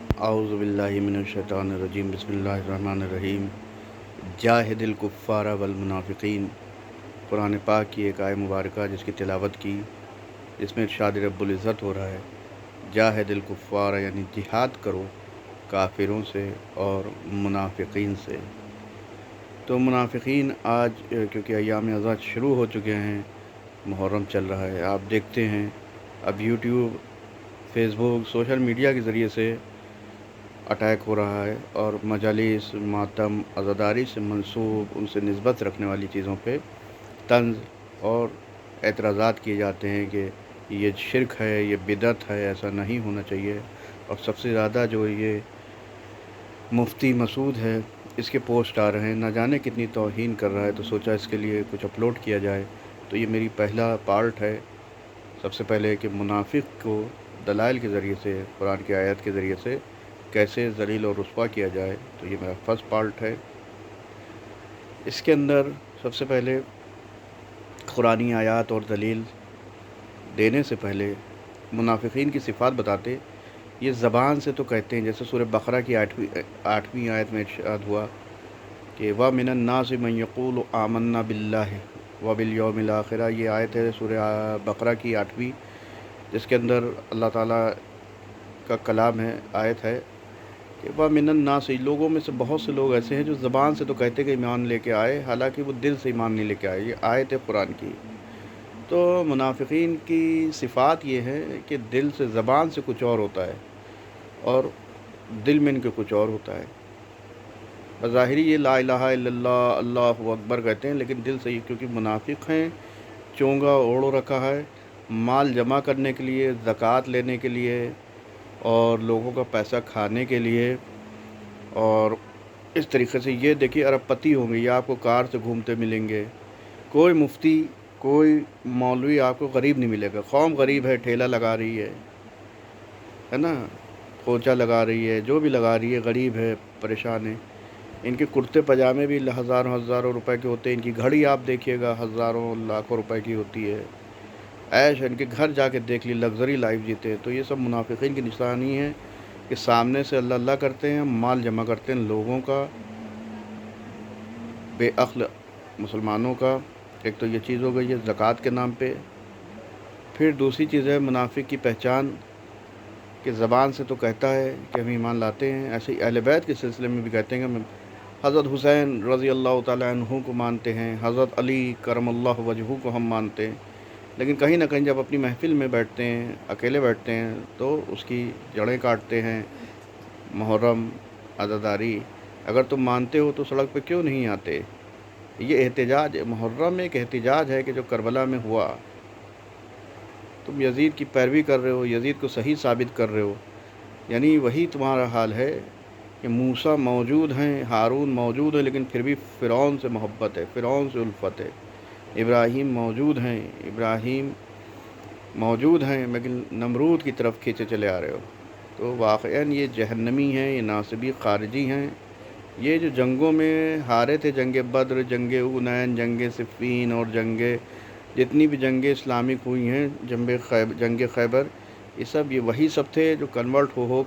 اعوذ باللہ من الشیطان الرجیم بسم اللہ الرحمن الرحیم جاہد الکفار والمنافقین۔ قرآن پاک کی ایک آیت مبارکہ جس کی تلاوت کی، جس میں ارشاد رب العزت ہو رہا ہے جاہد الکفار، یعنی جہاد کرو کافروں سے اور منافقین سے۔ تو منافقین آج کیونکہ ایام اعزاز شروع ہو چکے ہیں، محرم چل رہا ہے، آپ دیکھتے ہیں اب یوٹیوب، فیس بک، سوشل میڈیا کے ذریعے سے اٹیک ہو رہا ہے، اور مجالس، ماتم، عزاداری سے منسوب، ان سے نسبت رکھنے والی چیزوں پہ طنز اور اعتراضات کیے جاتے ہیں کہ یہ شرک ہے، یہ بدعت ہے، ایسا نہیں ہونا چاہیے۔ اور سب سے زیادہ جو یہ مفتی مسعود ہے، اس کے پوسٹ آ رہے ہیں، نہ جانے کتنی توہین کر رہا ہے، تو سوچا اس کے لیے کچھ اپلوڈ کیا جائے۔ تو یہ میری پہلا پارٹ ہے، سب سے پہلے کہ منافق کو دلائل کے ذریعے سے، قرآن کی آیت کے ذریعے سے کیسے ذلیل اور رسوا کیا جائے، تو یہ میرا فرسٹ پارٹ ہے۔ اس کے اندر سب سے پہلے قرآنی آیات اور دلیل دینے سے پہلے منافقین کی صفات بتاتے، یہ زبان سے تو کہتے ہیں، جیسے سورہ بقرہ کی آٹھویں آیت میں ارشاد ہوا کہ وَمِنَ النَّاسِ مَن يَقُولُ آمَنَّا بِاللَّهِ وَبِالْيَوْمِ الْآخِرِ۔ یہ آیت ہے سورہ بقرہ کی آٹھویں، جس کے اندر اللہ تعالیٰ کا کلام ہے، آیت ہے کہ وَمِنَ النَّاسِ، لوگوں میں سے بہت سے لوگ ایسے ہیں جو زبان سے تو کہتے کہ ایمان لے کے آئے، حالانکہ وہ دل سے ایمان نہیں لے کے آئے۔ یہ آیت ہے قرآن کی۔ تو منافقین کی صفات یہ ہے کہ دل سے، زبان سے کچھ اور ہوتا ہے اور دل میں ان کے کچھ اور ہوتا ہے۔ بظاہری یہ لا الہ الا اللہ، اللہ اکبر کہتے ہیں، لیکن دل سے، کیونکہ منافق ہیں، چونگا اوڑھ رکھا ہے مال جمع کرنے کے لیے، زکوٰۃ لینے کے لیے، اور لوگوں کا پیسہ کھانے کے لیے، اور اس طریقے سے یہ دیکھیے ارب پتی ہوں گے، یہ آپ کو کار سے گھومتے ملیں گے، کوئی مفتی، کوئی مولوی آپ کو غریب نہیں ملے گا۔ قوم غریب ہے، ٹھیلا لگا رہی ہے نا، پوچا لگا رہی ہے، جو بھی لگا رہی ہے، غریب ہے، پریشان ہے۔ ان کے کرتے پاجامے بھی ہزاروں ہزاروں روپے کے ہوتے ہیں، ان کی گھڑی آپ دیکھیے گا ہزاروں لاکھوں روپے کی ہوتی ہے۔ عیش، ان کے گھر جا کے دیکھ لی، لگژری لائف جیتے ہیں۔ تو یہ سب منافقین کی نشانی ہے کہ سامنے سے اللہ اللہ کرتے ہیں، مال جمع کرتے ہیں لوگوں کا، بے عقل مسلمانوں کا۔ ایک تو یہ چیز ہو گئی ہے زکوٰۃ کے نام پہ۔ پھر دوسری چیز ہے منافق کی پہچان کہ زبان سے تو کہتا ہے کہ ہم ایمان لاتے ہیں، ایسے ہی اہل بیت کے سلسلے میں بھی کہتے ہیں کہ ہم حضرت حسین رضی اللہ تعالیٰ عنہ کو مانتے ہیں، حضرت علی کرم اللہ وجہہ کو ہم مانتے ہیں، لیکن کہیں نہ کہیں جب اپنی محفل میں بیٹھتے ہیں، اکیلے بیٹھتے ہیں، تو اس کی جڑیں کاٹتے ہیں۔ محرم، عزاداری، اگر تم مانتے ہو تو سڑک پہ کیوں نہیں آتے؟ یہ احتجاج، محرم ایک احتجاج ہے کہ جو کربلا میں ہوا، تم یزید کی پیروی کر رہے ہو، یزید کو صحیح ثابت کر رہے ہو، یعنی وہی تمہارا حال ہے کہ موسیٰ موجود ہیں، ہارون موجود ہے، لیکن پھر بھی فرعون سے محبت ہے، فرعون سے الفت ہے۔ ابراہیم موجود ہیں، ابراہیم موجود ہیں، لیکن نمرود کی طرف کھینچے چلے آ رہے ہو۔ تو واقعاً یہ جہنمی ہیں، یہ ناصبی خارجی ہیں۔ یہ جو جنگوں میں ہارے تھے، جنگ بدر، جنگ حنین، جنگ صفین، اور جتنی بھی جنگیں اسلامک ہوئی ہیں، جنگ خیبر، یہ سب وہی سب تھے جو کنورٹ ہو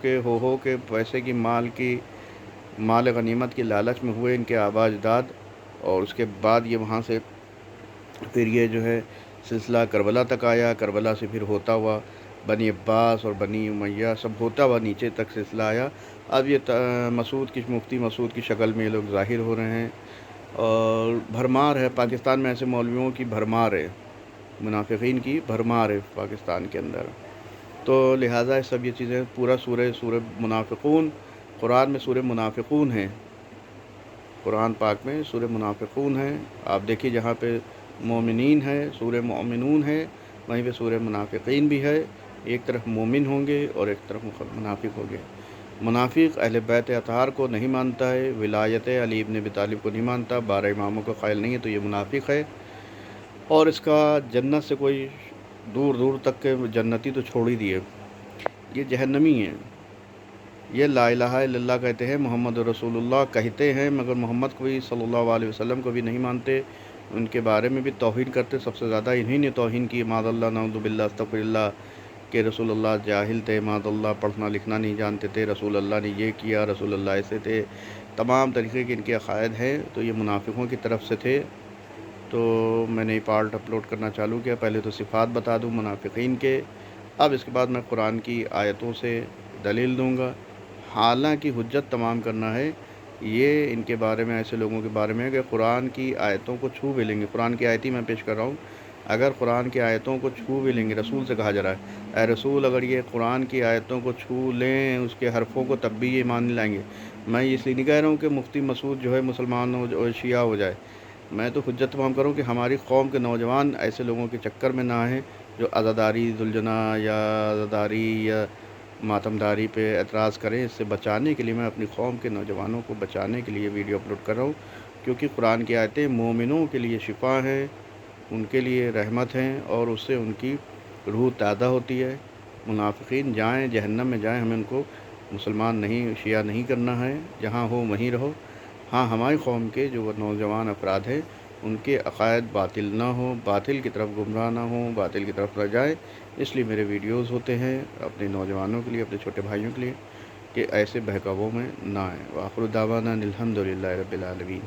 کے پیسے کی، مال غنیمت کی لالچ میں ہوئے ان کے آباء اجداد، اور اس کے بعد یہ وہاں سے پھر یہ جو ہے سلسلہ کربلا تک آیا، کربلا سے پھر ہوتا ہوا بنی عباس اور بنی امیہ، سب ہوتا ہوا نیچے تک سلسلہ آیا۔ اب یہ مفتی مسعود کی شکل میں یہ لوگ ظاہر ہو رہے ہیں، اور بھرمار ہے پاکستان میں، ایسے مولویوں کی بھرمار ہے، منافقین کی بھرمار ہے پاکستان کے اندر۔ تو لہٰذا سب یہ چیزیں، پورا سورہ منافقون، قرآن میں سورہ منافقون ہے، قرآن پاک میں سورہ منافقون ہے۔ آپ دیکھیے جہاں پہ مومنین ہے، سورہ مومنون ہے، وہیں پہ سورہ منافقین بھی ہے۔ ایک طرف مومن ہوں گے اور ایک طرف منافق ہوں گے۔ منافق اہل بیت اطہار کو نہیں مانتا ہے، ولایت علی ابن ابی طالب کو نہیں مانتا، 12 اماموں کا قائل نہیں ہے، تو یہ منافق ہے، اور اس کا جنت سے کوئی دور دور تک کے جنتی تو چھوڑ ہی دیے، یہ جہنمی ہیں۔ یہ لا الہ الا اللہ کہتے ہیں، محمد رسول اللہ کہتے ہیں، مگر محمد کو بھی صلی اللہ علیہ وسلم کو بھی نہیں مانتے، ان کے بارے میں بھی توہین کرتے۔ سب سے زیادہ انہی نے توہین کی، معاذ اللہ، نعوذ باللہ، استغفر اللہ، کہ رسول اللہ جاہل تھے، معاذ اللہ پڑھنا لکھنا نہیں جانتے تھے، رسول اللہ نے یہ کیا، رسول اللہ ایسے تھے، تمام طریقے کے ان کے عقائد ہیں، تو یہ منافقوں کی طرف سے تھے۔ تو میں نے یہ پارٹ اپلوڈ کرنا چالو کیا۔ پہلے تو صفات بتا دوں منافقین کے، اب اس کے بعد میں قرآن کی آیتوں سے دلیل دوں گا۔ حالانکہ حجت تمام کرنا ہے یہ ان کے بارے میں، ایسے لوگوں کے بارے میں کہ قرآن کی آیتوں کو چھو بھی لیں گے۔ قرآن کی آیت ہی میں پیش کر رہا ہوں، اگر قرآن کی آیتوں کو چھو بھی لیں گے، رسول سے کہا جا رہا ہے اے رسول اگر یہ قرآن کی آیتوں کو چھو لیں، اس کے حرفوں کو، تب بھی یہ مان لائیں گے۔ میں اس لیے نہیں کہہ رہا ہوں کہ مفتی مسعود جو ہے مسلمان ہو شیعہ ہو جائے، میں تو حجت تمام کروں کہ ہماری قوم کے نوجوان ایسے لوگوں کے چکر میں نہ آئیں جو عزاداری ذوالجناح یا عزاداری یا ماتمداری پہ اعتراض کریں۔ اس سے بچانے کے لیے میں اپنی قوم کے نوجوانوں کو بچانے کے لیے ویڈیو اپلوڈ کر رہا ہوں، کیونکہ قرآن کی آیتیں مومنوں کے لیے شفا ہیں، ان کے لیے رحمت ہیں، اور اس سے ان کی روح تازہ ہوتی ہے۔ منافقین جائیں جہنم میں جائیں، ہمیں ان کو مسلمان نہیں، شیعہ نہیں کرنا ہے، جہاں ہو وہیں رہو۔ ہاں ہماری قوم کے جو نوجوان افراد ہیں ان کے عقائد باطل نہ ہوں، باطل کی طرف گمراہ نہ ہوں، باطل کی طرف نہ جائیں، اس لیے میرے ویڈیوز ہوتے ہیں اپنے نوجوانوں کے لیے، اپنے چھوٹے بھائیوں کے لیے، کہ ایسے بہکاووں میں نہ آئیں۔ وآخر دعوانا الحمدللہ رب العالمین۔